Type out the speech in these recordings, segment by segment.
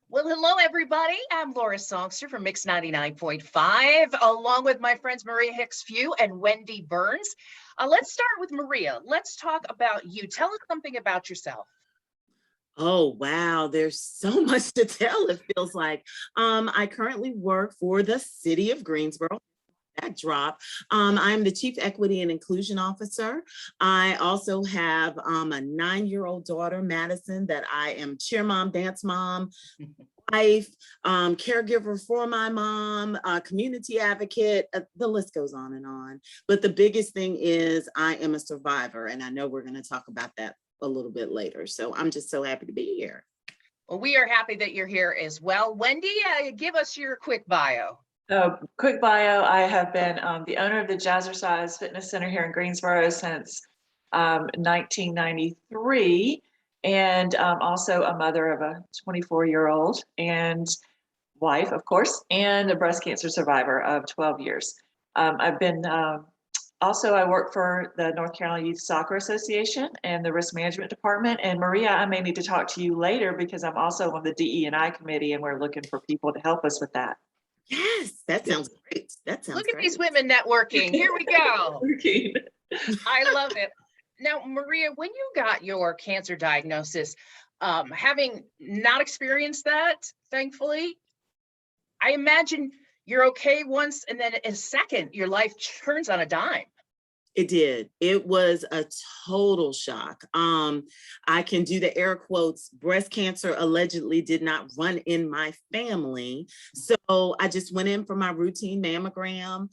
Well, hello, everybody. I'm Laura Songster from Mix 99.5, along with my friends Maria Hicks-Few and Wendy Burns. Let's start with Maria. Let's talk about you. Tell us something about yourself. Oh, wow. There's so much to tell, it feels like. I currently work for the city of Greensboro. That drop. I'm the Chief Equity and Inclusion Officer. I also have a 9-year-old daughter, Madison, that I am cheer mom, dance mom, wife, caregiver for my mom, community advocate. The list goes on and on. But the biggest thing is I am a survivor, and I know we're going to talk about that a little bit later. So I'm just so happy to be here. Well, we are happy that you're here as well. Wendy, give us your quick bio. Quick bio, I have been the owner of the Jazzercise Fitness Center here in Greensboro since 1993, and also a mother of a 24-year-old and wife, of course, and a breast cancer survivor of 12 years. I've been also, I work for the North Carolina Youth Soccer Association and the Risk Management Department. And Maria, I may need to talk to you later because I'm also on the DE&I committee and we're looking for people to help us with that. Yes, that sounds great. That sounds Look at great. these women networking. Here we go. Working. I love it. Now, Maria, when you got your cancer diagnosis, having not experienced that, thankfully, I imagine you're okay once, and then in a second, your life turns on a dime. It did. It was a total shock. I can do the air quotes, breast cancer allegedly did not run in my family. So I just went in for my routine mammogram.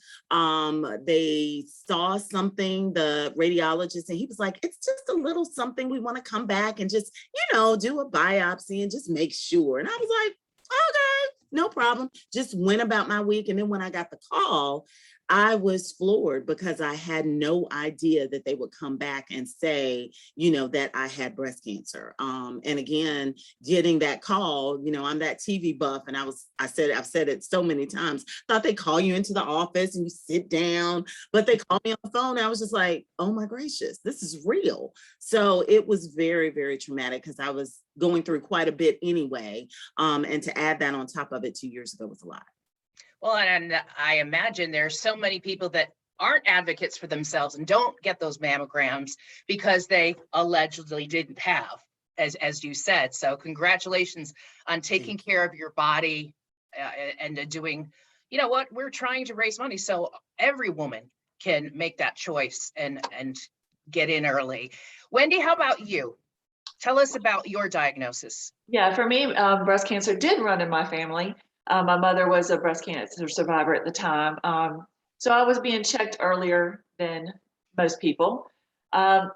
They saw something, the radiologist, and he was like, it's just a little something. We want to come back and just, do a biopsy and just make sure. And I was like, okay, no problem. Just went about my week. And then when I got the call, I was floored because I had no idea that they would come back and say, that I had breast cancer. And again, getting that call, I'm that TV buff. And I've said it so many times, thought they call you into the office and you sit down, but they call me on the phone. And I was just like, oh my gracious, this is real. So it was very, very traumatic because I was going through quite a bit anyway. And to add that on top of it 2 years ago was a lot. Well, and I imagine there's so many people that aren't advocates for themselves and don't get those mammograms because they allegedly didn't have, as you said. So congratulations on taking care of your body and doing, what, we're trying to raise money so every woman can make that choice and get in early. Wendy, how about you? Tell us about your diagnosis. Yeah, for me, breast cancer did run in my family. My mother was a breast cancer survivor at the time. So I was being checked earlier than most people. I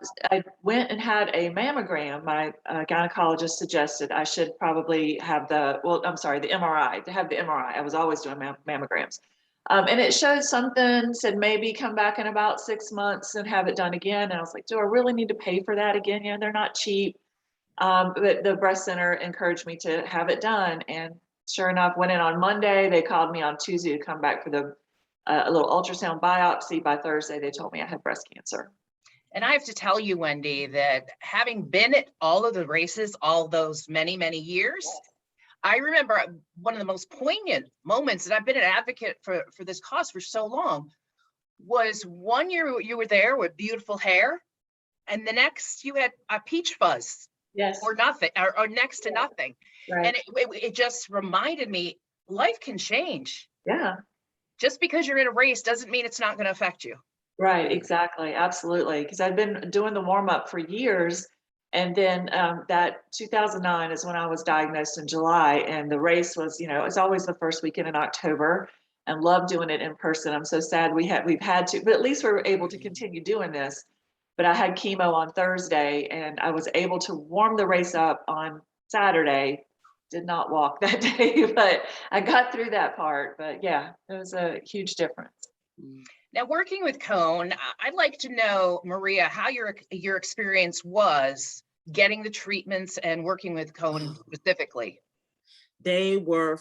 went and had a mammogram. My gynecologist suggested I should probably have the MRI, to have the MRI. I was always doing mammograms. And it showed something, said maybe come back in about 6 months and have it done again. And I was like, do I really need to pay for that again? They're not cheap. But the breast center encouraged me to have it done. And sure enough, went in on Monday. They called me on Tuesday to come back for the a little ultrasound biopsy. By Thursday, they told me I had breast cancer. And I have to tell you, Wendy, that having been at all of the races, all those many, many years, I remember one of the most poignant moments that I've been an advocate for this cause for so long was one year you were there with beautiful hair, and the next you had a peach fuzz. Yes. Or nothing, or next to nothing. Right. And it just reminded me, life can change. Yeah. Just because you're in a race doesn't mean it's not going to affect you. Right, exactly, absolutely. Because I've been doing the warm up for years. And then that 2009 is when I was diagnosed in July. And the race was, it's always the first weekend in October, and love doing it in person. I'm so sad we've had to, but at least we were able to continue doing this. But I had chemo on Thursday and I was able to warm the race up on Saturday. Did not walk that day, but I got through that part. But yeah, it was a huge difference. Now, working with Cone, I'd like to know, Maria, how your experience was getting the treatments and working with Cone specifically. They were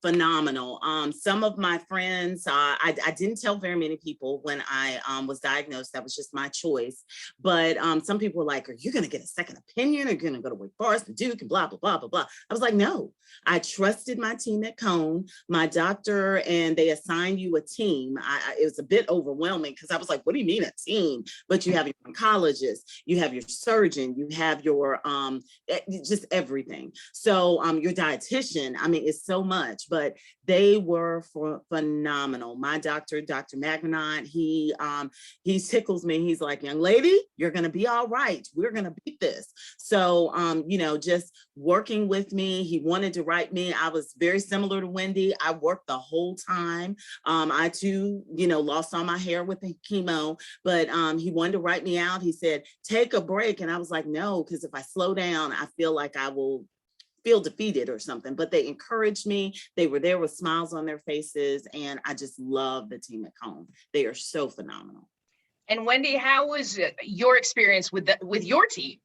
phenomenal. Some of my friends, I didn't tell very many people when I was diagnosed. That was just my choice. But some people were like, are you going to get a second opinion? Are you going to go to Wake Forest and Duke and blah, blah, blah, blah, blah. I was like, no, I trusted my team at Cone, my doctor, and they assigned you a team. It was a bit overwhelming because I was like, what do you mean a team? But you have your oncologist, you have your surgeon, you have your just everything. So your dietitian, I mean, it's so much, but they were phenomenal. My doctor, Dr. Magnanot, he tickles me. He's like, young lady, you're going to be all right. We're going to beat this. So, you know, just working with me, he wanted to write me. I was very similar to Wendy. I worked the whole time. I too, you know, lost all my hair with the chemo, but he wanted to write me out. He said, take a break. And I was like, no, because if I slow down, I feel like I will feel defeated or something, but they encouraged me. They were there with smiles on their faces. And I just love the team at Cone. They are so phenomenal. And Wendy, how was your experience with your team?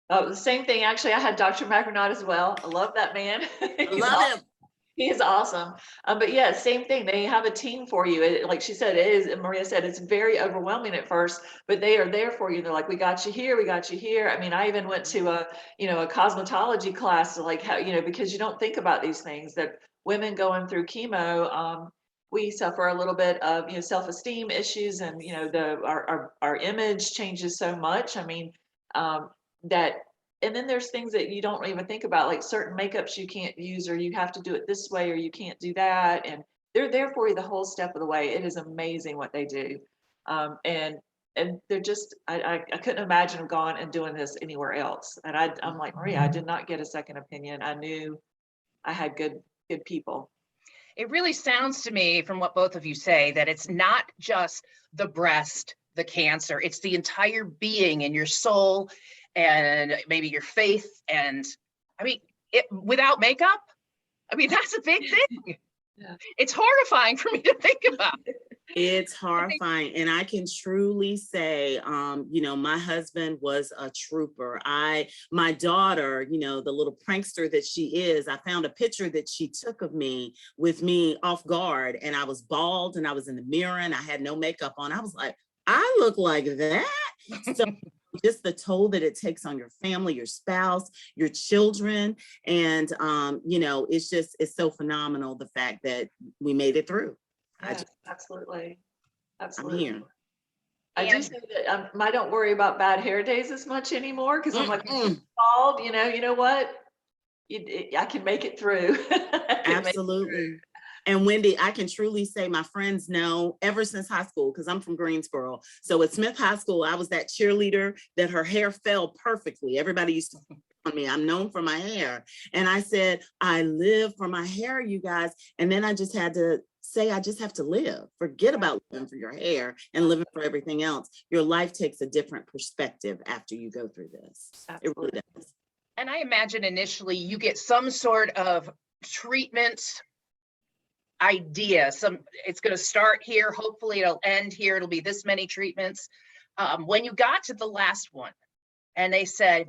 Oh, the same thing. Actually, I had Dr. Mackernot as well. I love that man. I love him. He is awesome. But yeah, same thing. They have a team for you. Like she said, it is, and Maria said, it's very overwhelming at first, but they are there for you. They're like, we got you here. We got you here. I mean, I even went to a cosmetology class to like how, because you don't think about these things that women going through chemo, we suffer a little bit of, self-esteem issues and, our image changes so much. I mean, and then there's things that you don't even think about, like certain makeups you can't use, or you have to do it this way, or you can't do that. And they're there for you the whole step of the way. It is amazing what they do. And they're just, I couldn't imagine going and doing this anywhere else. And I'm like, Maria, I did not get a second opinion. I knew I had good people. It really sounds to me from what both of you say that it's not just the breast, the cancer, it's the entire being and your soul and maybe your faith. And I mean, without makeup, I mean, that's a big thing. Yeah. It's horrifying for me to think about. It's horrifying. And I can truly say, my husband was a trooper. My daughter, the little prankster that she is, I found a picture that she took of me with me off guard, and I was bald and I was in the mirror and I had no makeup on. I was like, I look like that. So just the toll that it takes on your family, your spouse, your children. And, it's so phenomenal, the fact that we made it through. Yeah, absolutely. I'm here. I do say that I don't worry about bad hair days as much anymore, because I'm like, bald, you know what? I can make it through. Absolutely. And Wendy, I can truly say my friends know ever since high school, because I'm from Greensboro. So at Smith High School, I was that cheerleader that her hair fell perfectly. Everybody used to on me. I'm known for my hair. And I said, I live for my hair, you guys. And then I just had to say, I just have to live. Forget about living for your hair and living for everything else. Your life takes a different perspective after you go through this. Absolutely. It really does. And I imagine initially you get some sort of treatment idea. It's going to start here. Hopefully it'll end here. It'll be this many treatments. When you got to the last one and they said,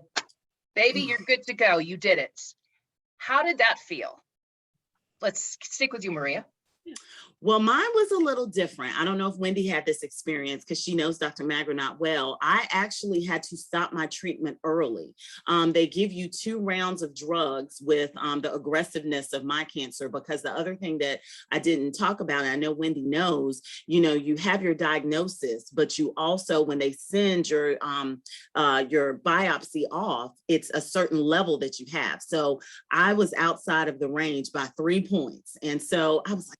baby, you're good to go. You did it. How did that feel? Let's stick with you, Maria. Well, mine was a little different. I don't know if Wendy had this experience because she knows Dr. Maggernot well. I actually had to stop my treatment early. They give you 2 rounds of drugs with the aggressiveness of my cancer, because the other thing that I didn't talk about, and I know Wendy knows, you have your diagnosis, but you also, when they send your biopsy off, it's a certain level that you have. So I was outside of the range by 3 points. And so I was like,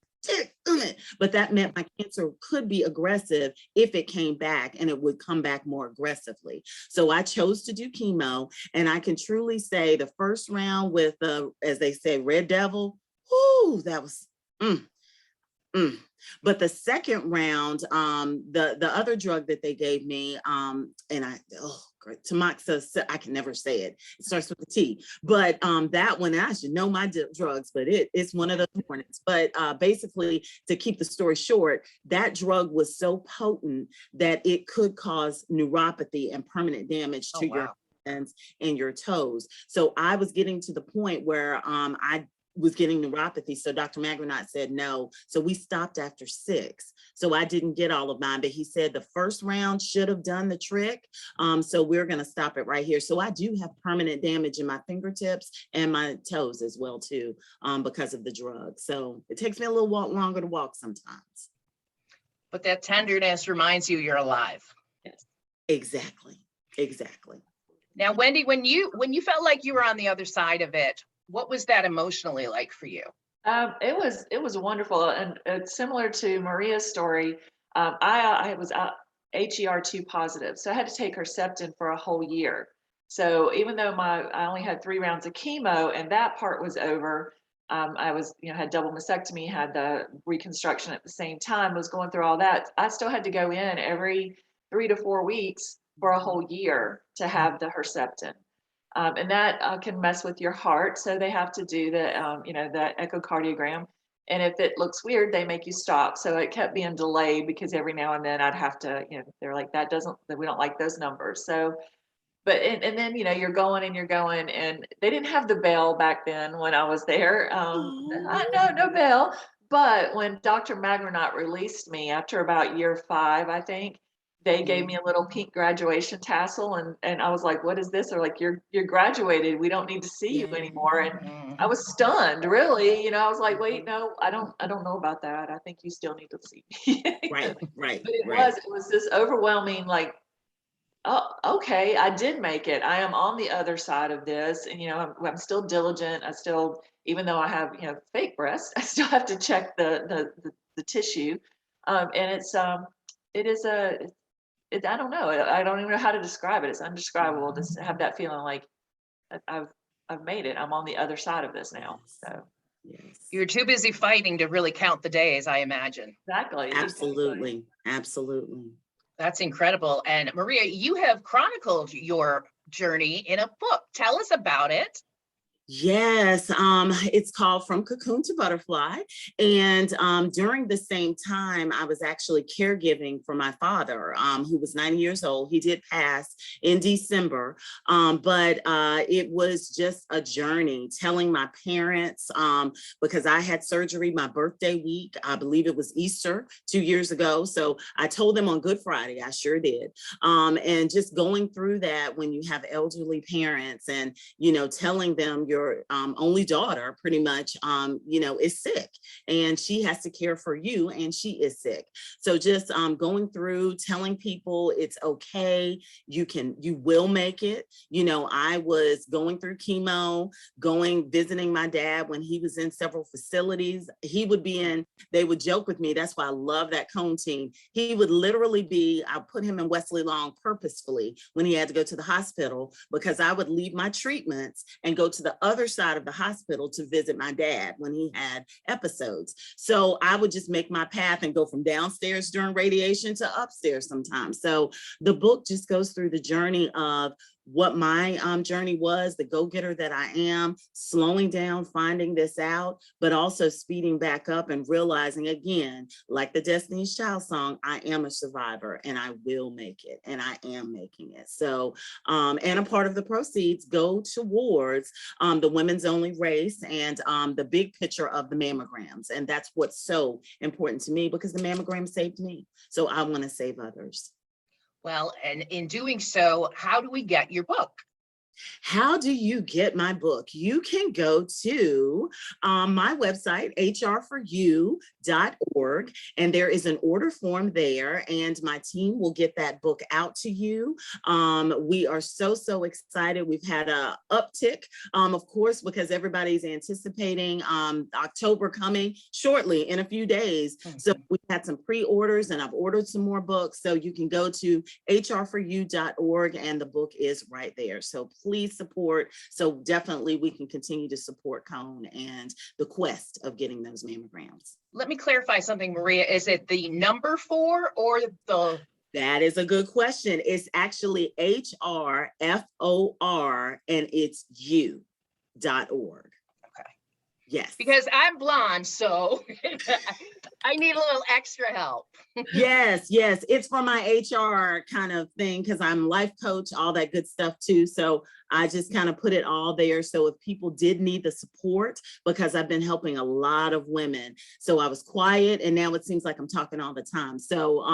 but that meant my cancer could be aggressive if it came back, and it would come back more aggressively. So I chose to do chemo, and I can truly say the first round with as they say, Red Devil, whoo, that was But the second round, the other drug that they gave me, Tamoxa, I can never say it. It starts with a T. But that one, I should know my drugs, but it's one of those mornings. But basically, to keep the story short, that drug was so potent that it could cause neuropathy and permanent damage to your hands and your toes. So I was getting to the point where I was getting neuropathy. So Dr. Magranat said no. So we stopped after 6. So I didn't get all of mine, but he said the first round should have done the trick. So we're going to stop it right here. So I do have permanent damage in my fingertips and my toes as well too, because of the drug. So it takes me a little longer to walk sometimes. But that tenderness reminds you you're alive. Yes. Exactly. Exactly. Now, Wendy, when you felt like you were on the other side of it, what was that emotionally like for you? It was wonderful, and it's similar to Maria's story. I was HER2 positive, so I had to take Herceptin for a whole year. So even though I only had 3 rounds of chemo and that part was over, I was, had double mastectomy, had the reconstruction at the same time, was going through all that. I still had to go in every 3 to 4 weeks for a whole year to have the Herceptin. And that can mess with your heart. So they have to do the echocardiogram. And if it looks weird, they make you stop. So it kept being delayed because every now and then I'd have to, they're like, we don't like those numbers. So, and then, you're going and they didn't have the bell back then when I was there. No bell. But when Dr. Magranat released me after about year 5, I think, they gave me a little pink graduation tassel, and I was like, what is this? They're like, you're graduated. We don't need to see you anymore. And I was stunned, really. I was like, wait, no, I don't know about that. I think you still need to see me. Right. But it was this overwhelming, like, oh, okay, I did make it. I am on the other side of this. And, I'm still diligent. I still, even though I have, fake breasts, I still have to check the tissue. And I don't know. I don't even know how to describe it. It's indescribable to have that feeling like I've made it. I'm on the other side of this now. So yes. You're too busy fighting to really count the days, I imagine. Exactly. Absolutely. Absolutely. That's incredible. And Maria, you have chronicled your journey in a book. Tell us about it. Yes, it's called From Cocoon to Butterfly. And during the same time, I was actually caregiving for my father, who was 90 years old. He did pass in December, but it was just a journey telling my parents, because I had surgery my birthday week. I believe it was Easter 2 years ago. So I told them on Good Friday, I sure did. And just going through that when you have elderly parents and, telling them your only daughter pretty much, is sick and she has to care for you and she is sick. So just going through telling people it's okay, you will make it. I was going through chemo, visiting my dad when he was in several facilities. They would joke with me. That's why I love that cone team. He would literally I put him in Wesley Long purposefully when he had to go to the hospital, because I would leave my treatments and go to the other side of the hospital to visit my dad when he had episodes. So I would just make my path and go from downstairs during radiation to upstairs sometimes. So the book just goes through the journey of what my journey was, the go-getter that I am, slowing down, finding this out, but also speeding back up and realizing again, like the Destiny's Child song, I am a survivor and I will make it and I am making it. So, and a part of the proceeds go towards the women's only race and the big picture of the mammograms. And that's what's so important to me, because the mammogram saved me. So I want to save others. Well, and in doing so, how do we get your book? How do you get my book? You can go to my website, hrforyou.org, and there is an order form there, and my team will get that book out to you. We are so excited. We've had an uptick, of course, because everybody's anticipating October coming shortly in a few days. So we've had some pre-orders and I've ordered some more books. So you can go to hrforyou.org and the book is right there. So please support. So definitely we can continue to support Cone and the quest of getting those mammograms. Let me clarify something, Maria. Is it the number 4 or the? That is a good question. It's actually HRFOR and it's you.org. Okay. Yes. Because I'm blonde, so I need a little extra help. Yes. It's for my HR kind of thing, because I'm life coach, all that good stuff too. So I just kind of put it all there. So if people did need the support, because I've been helping a lot of women. So I was quiet, and now it seems like I'm talking all the time. So,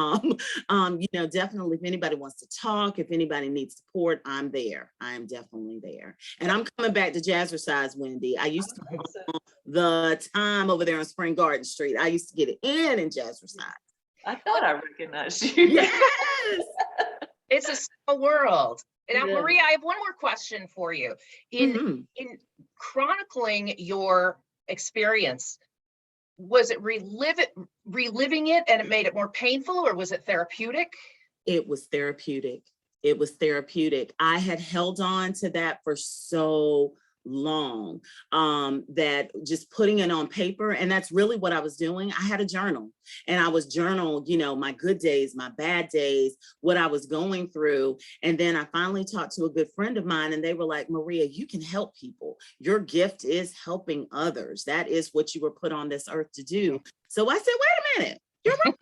definitely if anybody wants to talk, if anybody needs support, I'm there. I am definitely there. And I'm coming back to Jazzercise, Wendy. I used to the time over there on Spring Garden Street. I used to get it in Jazzercise. I thought I recognized you. Yes. It's a small world. Now, Yeah. Maria, I have one more question for you. In chronicling your experience, was it reliving it and it made it more painful, or was it therapeutic? It was therapeutic. It was therapeutic. I had held on to that for so long, that just putting it on paper, and that's really what I was doing. I had a journal, and I was journal, my good days, my bad days, what I was going through. And then I finally talked to a good friend of mine, and they were like, Maria, you can help people. Your gift is helping others. That is what you were put on this earth to do. So I said, wait a minute. You're right.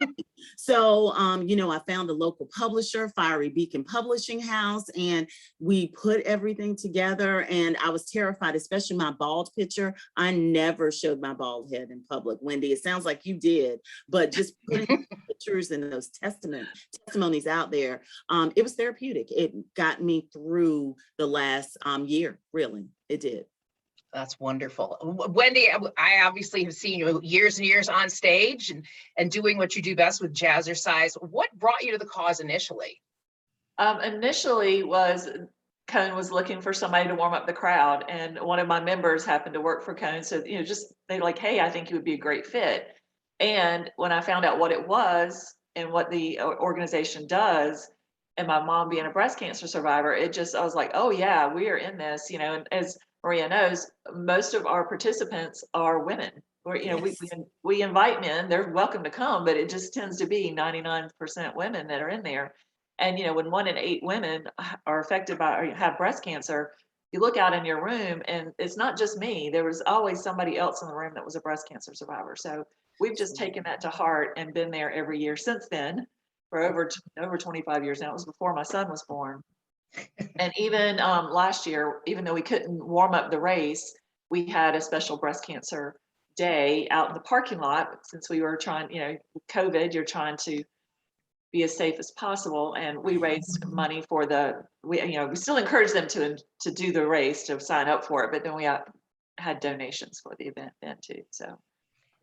So, I found a local publisher, Fiery Beacon Publishing House, and we put everything together. And I was terrified, especially my bald picture. I never showed my bald head in public, Wendy. It sounds like you did, but just putting pictures and those testimonies out there, it was therapeutic. It got me through the last year, really. It did. That's wonderful. Wendy, I obviously have seen you years and years on stage and doing what you do best with Jazzercise. What brought you to the cause initially? Initially Cone was looking for somebody to warm up the crowd, and one of my members happened to work for Cone. So, they're like, hey, I think you would be a great fit. And when I found out what it was and what the organization does, and my mom being a breast cancer survivor, I was like, oh yeah, we are in this, and as Maria knows, most of our participants are women. Or, Yes. we invite men, they're welcome to come, but it just tends to be 99% women that are in there. And, when 1 in 8 women are affected by or have breast cancer, you look out in your room and it's not just me. There was always somebody else in the room that was a breast cancer survivor. So we've just taken that to heart and been there every year since then for over 25 years now. It was before my son was born. And even last year, even though we couldn't warm up the race, we had a special breast cancer day out in the parking lot, since we were trying, COVID, you're trying to be as safe as possible. And we raised money for we still encourage them to do the race, to sign up for it. But then we had donations for the event then too. So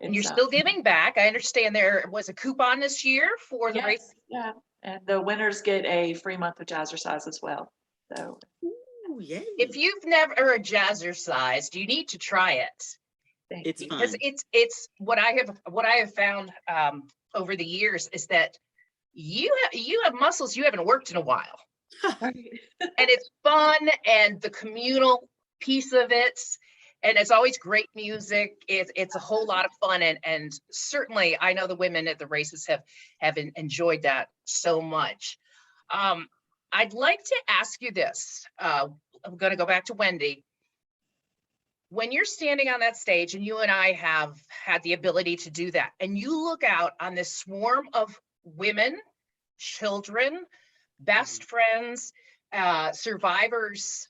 And you're still giving back. I understand there was a coupon this year for the race. Yeah. And the winners get a free month of Jazzercise as well. So Ooh, yay. If you've never Jazzercised, you need to try it. It's fun. Because it's what I have found over the years is that you have muscles you haven't worked in a while. And it's fun, and the communal piece of it, and it's always great music. It's a whole lot of fun, and certainly I know the women at the races have enjoyed that so much. I'd like to ask you this. I'm going to go back to Wendy. When you're standing on that stage, and you and I have had the ability to do that, and you look out on this swarm of women, children, best friends, survivors,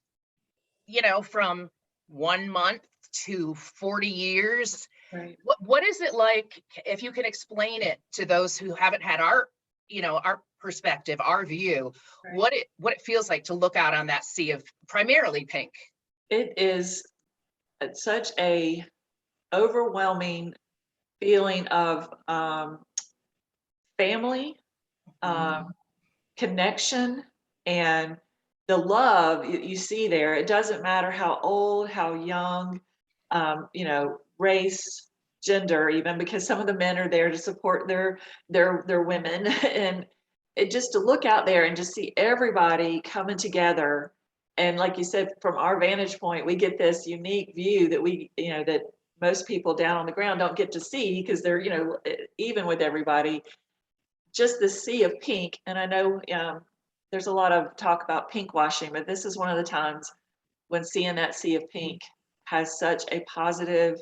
from 1 month to 40 years. Right. What is it like, if you can explain it to those who haven't had our perspective, our view, right, what it feels like to look out on that sea of primarily pink? It is such a overwhelming feeling of family, connection, and the love you see there. It doesn't matter how old, how young, race, gender, even, because some of the men are there to support their women. And it just to look out there and just see everybody coming together. And like you said, from our vantage point, we get this unique view that that most people down on the ground don't get to see, because they're, even with everybody, just the sea of pink. And I know there's a lot of talk about pink washing, but this is one of the times when seeing that sea of pink has such a positive,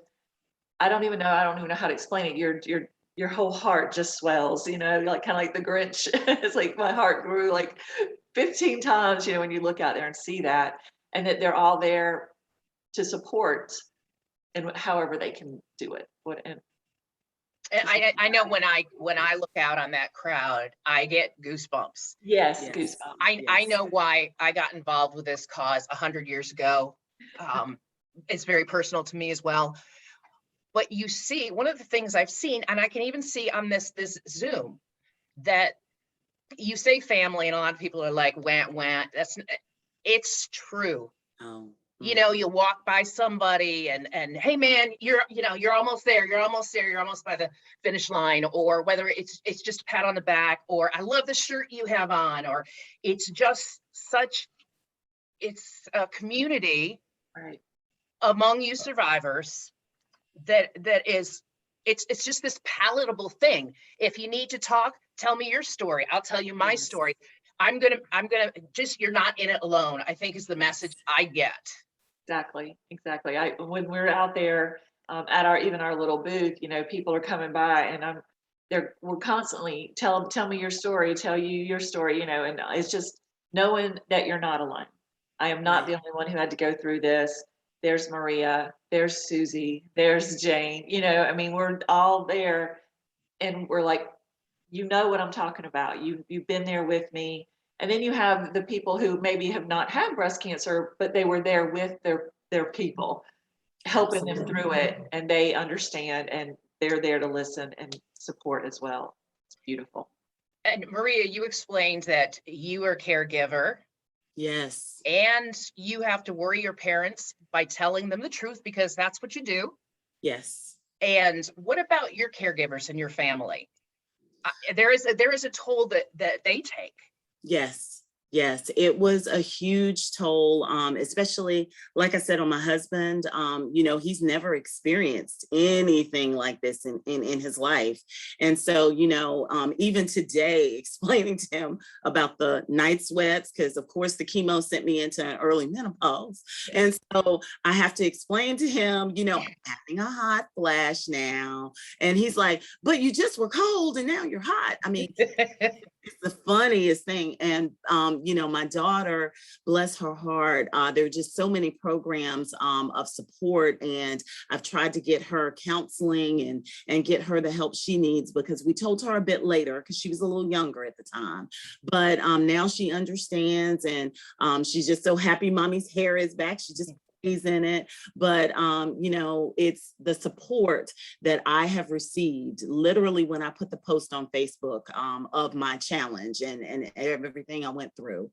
I don't even know how to explain it. Your whole heart just swells, like kind of like the Grinch. It's like my heart grew like 15 times, when you look out there and see that. and that they're all there to support and however they can do it. And I know when I look out on that crowd, I get goosebumps. Yes, Yes. goosebumps. I Yes. know why I got involved with this cause 100 years ago. It's very personal to me as well. But you see, one of the things I've seen, and I can even see on this Zoom, that you say family, and a lot of people are like, wah, wah. It's true. Oh. You know, you walk by somebody and hey man, you're almost there, you're almost by the finish line, or whether it's just a pat on the back, or I love the shirt you have on, or it's just it's a community Right. among you survivors that is, it's just this palatable thing. If you need to talk, tell me your story, I'll tell you my Yes. story. I'm gonna just, you're not in it alone, I think, is the message I get. Exactly. When we're out there at our little booth, people are coming by, and we're constantly tell me your story, tell you your story, and it's just knowing that you're not alone. I am not Right. the only one who had to go through this. There's Maria, there's Susie, there's Jane. I mean, we're all there, and we're like, what I'm talking about. You've been there with me. And then you have the people who maybe have not had breast cancer, but they were there with their people, helping them through it, and they understand, and they're there to listen and support as well. It's beautiful. And Maria, you explained that you are a caregiver. Yes. And you have to worry your parents by telling them the truth, because that's what you do. Yes. And what about your caregivers and your family? There is a toll that they take. Yes. Yes, it was a huge toll, especially, like I said, on my husband. He's never experienced anything like this in his life. And so, even today, explaining to him about the night sweats, because of course the chemo sent me into an early menopause. And so I have to explain to him, I'm having a hot flash now. And he's like, but you just were cold and now you're hot. I mean, it's the funniest thing. And, my daughter, bless her heart, there are just so many programs of support. And I've tried to get her counseling and get her the help she needs, because we told her a bit later, because she was a little younger at the time. But now she understands, and she's just so happy mommy's hair is back. She just in it. But it's the support that I have received literally when I put the post on Facebook of my challenge and everything I went through.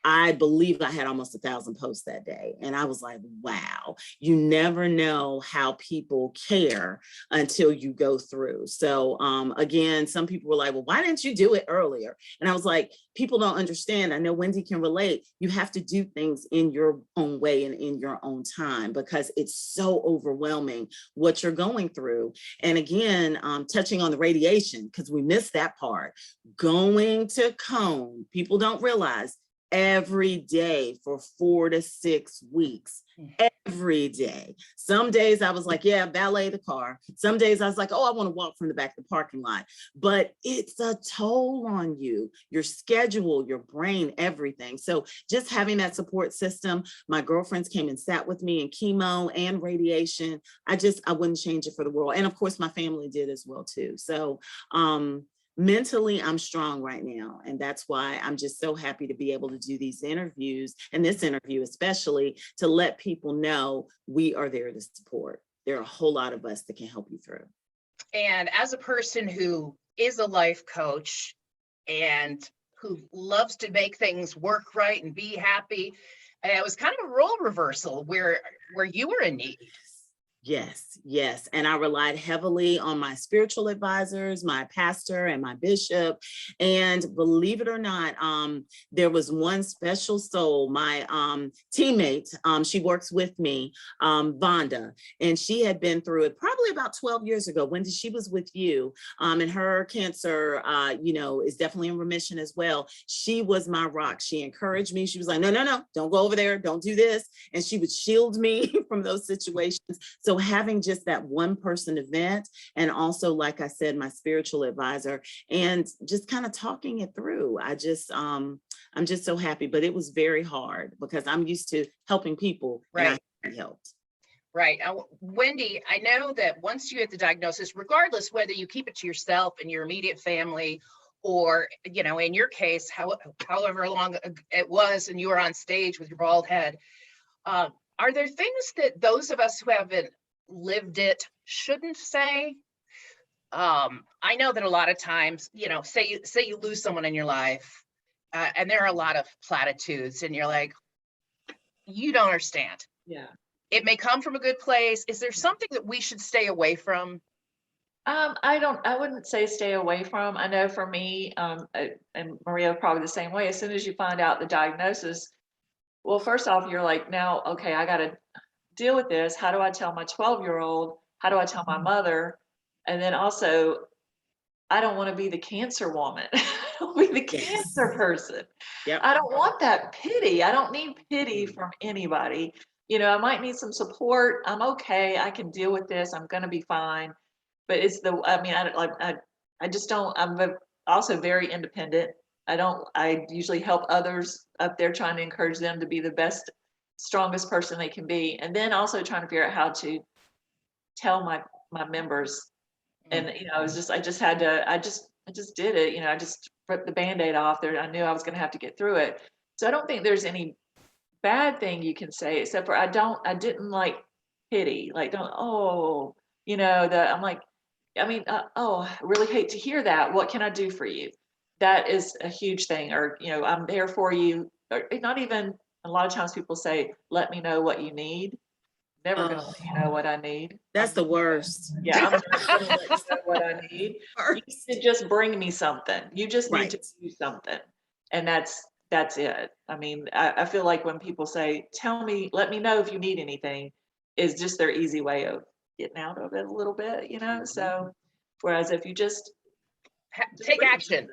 I believe I had almost 1,000 posts that day. And I was like, wow, you never know how people care until you go through. So again, some people were like, well, why didn't you do it earlier? And I was like, people don't understand. I know Wendy can relate. You have to do things in your own way and in your own time, because it's so overwhelming what you're going through. And again, touching on the radiation, because we missed that part, going to Cone, people don't realize, every day for 4 to 6 weeks, every day. Some days I was like, yeah, valet the car. Some days I was like, oh, I want to walk from the back of the parking lot. But it's a toll on you, your schedule, your brain, everything. So just having that support system, my girlfriends came and sat with me in chemo and radiation. I wouldn't change it for the world. And of course, my family did as well too. So, mentally, I'm strong right now. And that's why I'm just so happy to be able to do these interviews, and this interview especially, to let people know we are there to support. There are a whole lot of us that can help you through. And as a person who is a life coach and who loves to make things work right and be happy, it was kind of a role reversal where you were in need. Yes. And I relied heavily on my spiritual advisors, my pastor and my bishop. And believe it or not, there was one special soul, my teammate, she works with me, Vonda, and she had been through it probably about 12 years ago when she was with you. And her cancer, is definitely in remission as well. She was my rock. She encouraged me. She was like, no, don't go over there. Don't do this. And she would shield me from those situations. So So having just that one person event, and also, like I said, my spiritual advisor, and just kind of talking it through, I'm just so happy. But it was very hard because I'm used to helping people, and Right. I helped. Right. Wendy, I know that once you get the diagnosis, regardless whether you keep it to yourself and your immediate family, or, in your case, however long it was, and you were on stage with your bald head, are there things that those of us who haven't lived it shouldn't say? I know that a lot of times, say you lose someone in your life, and there are a lot of platitudes, and you're like, you don't understand. Yeah. It may come from a good place. Is there something that we should stay away from? I wouldn't say stay away from. I know for me, and Maria probably the same way, as soon as you find out the diagnosis, well, first off, you're like, now, okay, I got to deal with this. How do I tell my 12-year-old? How do I tell my mother? And then also, I don't want to be the cancer woman. I don't be the Yes. cancer person. Yep. I don't want that pity. I don't need pity from anybody. I might need some support. I'm okay. I can deal with this. I'm going to be fine. But I just don't, also very independent. I usually help others up there, trying to encourage them to be the best, strongest person they can be. And then also trying to figure out how to tell my members. And, I just did it. I just ripped the Band-Aid off there. I knew I was going to have to get through it. So I don't think there's any bad thing you can say, except for I didn't like pity, like, don't, oh, I'm like, I really hate to hear that. What can I do for you? That is a huge thing. Or, I'm there for you. Or not even, a lot of times people say, let me know what you need. Never gonna let you know what I need. That's the worst. Yeah, I'm not gonna let you know what I need. You need to just bring me something. You just need to do something. And that's it. I feel like when people say, let me know if you need anything, is just their easy way of getting out of it a little bit, So whereas if you just Take action.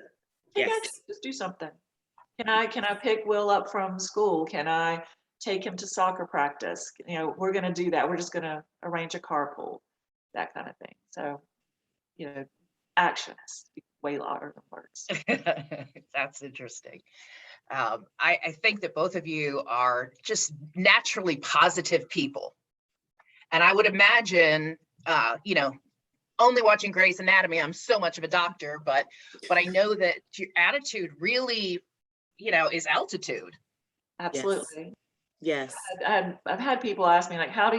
Just do something. Can I pick Will up from school? Can I take him to soccer practice? We're going to do that. We're just going to arrange a carpool, that kind of thing. So, action is way louder than words. That's interesting. I think that both of you are just naturally positive people. And I would imagine, only watching Grey's Anatomy, I'm so much of a doctor, but I know that your attitude really, is altitude. Absolutely. Yes. I've had people ask me, like, how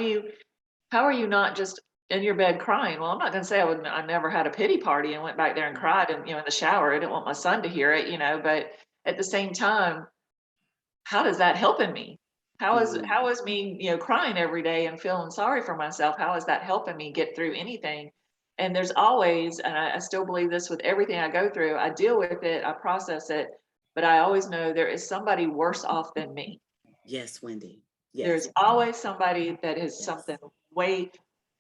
are you not just in your bed crying? Well, I'm not going to say I never had a pity party and went back there and cried and, in the shower. I didn't want my son to hear it, but at the same time, how does that helping me? How is me, crying every day and feeling sorry for myself? How is that helping me get through anything? And there's always, and I still believe this with everything I go through, I deal with it, I process it, but I always know there is somebody worse off than me. Yes, Wendy. Yes. There's always somebody that is something way,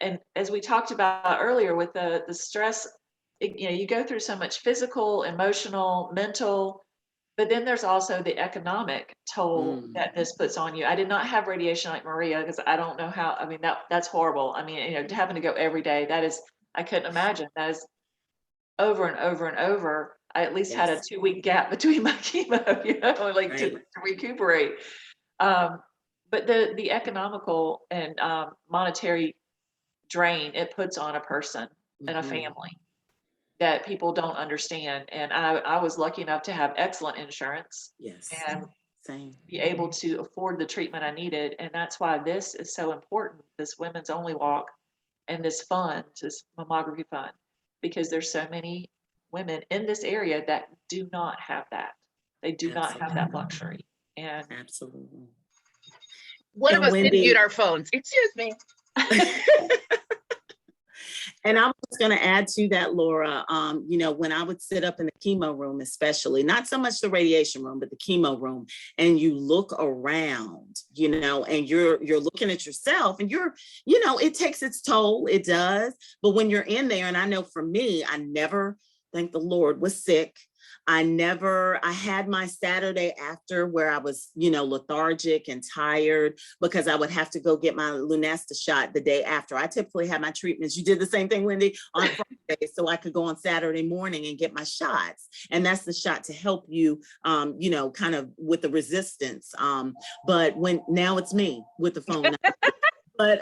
and as we talked about earlier with the stress, you go through so much physical, emotional, mental, but then there's also the economic toll that this puts on you. I did not have radiation like Maria because I don't know how, that's horrible. Having to go every day, I couldn't imagine. That is over and over and over. I at least had a 2-week gap between my chemo, to recuperate. But the economical and monetary drain it puts on a person and a family that people don't understand. And I was lucky enough to have excellent insurance. Yes. And same. Be able to afford the treatment I needed. And that's why this is so important, this Women's Only Walk and this fund, this mammography fund, because there's so many women in this area that do not have that. They do not have that luxury. And absolutely. One of us didn't mute our phones. Excuse me. And I was going to add to that, Laura, when I would sit up in the chemo room, especially, not so much the radiation room, but the chemo room, and you look around, and you're looking at yourself and it takes its toll. It does. But when you're in there, and I know for me, I never, thank the Lord, was sick. I had my Saturday after where I was, lethargic and tired because I would have to go get my Lunesta shot the day after. I typically have my treatments. You did the same thing, Wendy, on Friday, so I could go on Saturday morning and get my shots. And that's the shot to help you, kind of with the resistance. But now it's me with the phone. But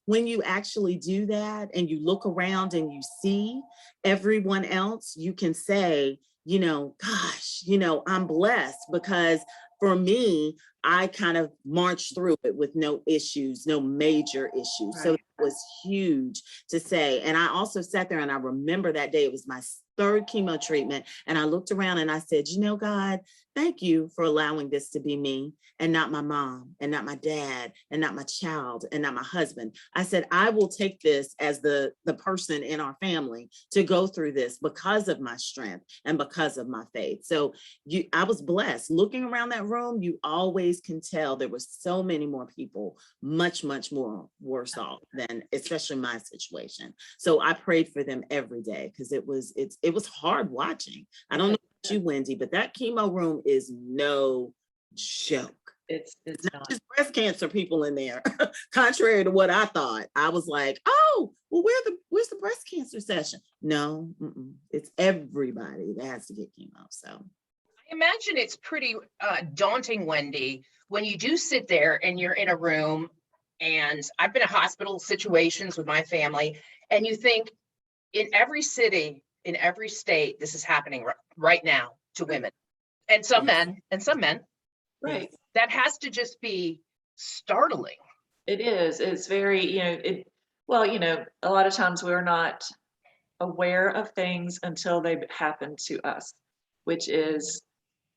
when you actually do that and you look around and you see everyone else, you can say, gosh, I'm blessed, because for me, I kind of marched through it with no issues, no major issues. Right. So it was huge to say. And I also sat there and I remember that day, it was my third chemo treatment. And I looked around and I said, God, thank you for allowing this to be me and not my mom and not my dad and not my child and not my husband. I said, I will take this as the person in our family to go through this because of my strength and because of my faith. So I was blessed. Looking around that room, you always can tell there were so many more people, much, much more worse off than especially my situation. So I prayed for them every day because it was hard watching. I don't know about you, Wendy, but that chemo room is no joke. It's not just breast cancer people in there. Contrary to what I thought, I was like, oh, well, where's the breast cancer session? No, it's everybody that has to get chemo. So I imagine it's pretty daunting, Wendy, when you do sit there and you're in a room, and I've been in hospital situations with my family, and you think in every city, in every state, this is happening right now to women and some men and some men. right. That has to just be startling. It is. It's very, a lot of times we're not aware of things until they happen to us, which is,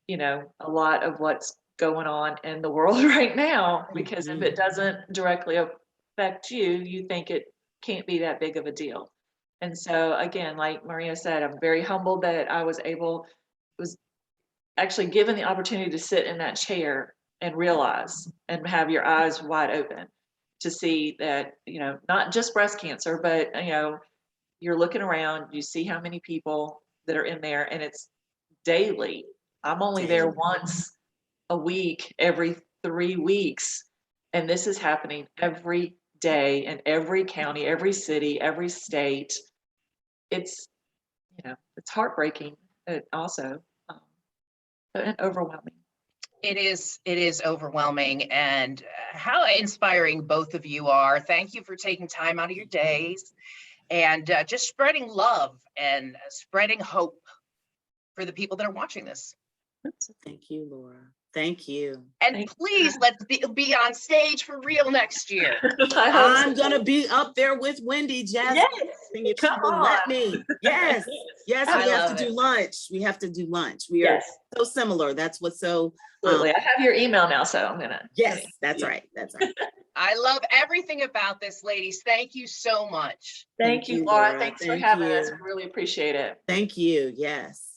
a lot of what's going on in the world right now, because if it doesn't directly affect you, you think it can't be that big of a deal. And so again, like Maria said, I'm very humbled that I was actually given the opportunity to sit in that chair and realize and have your eyes wide open to see that, not just breast cancer, but, you're looking around, you see how many people that are in there, and it's daily. I'm only there once a week, every 3 weeks, and this is happening every day in every county, every city, every state. It's, it's heartbreaking, also, and overwhelming. It is overwhelming, and how inspiring both of you are. Thank you for taking time out of your days and just spreading love and spreading hope for the people that are watching this. Thank you, Laura. Thank you. And please let's be on stage for real next year. I'm gonna be up there with Wendy, Jasmine. Yes, come on. Let me. Yes, yes. I We have love to it. do lunch. We have to do lunch. We are so similar. That's what's so. Absolutely. I have your email now, so I'm gonna. Yes, that's right. That's right. I love everything about this, ladies. Thank you so much. Thank you, Laura. Thanks for having us. We really appreciate it. Thank you. Yes.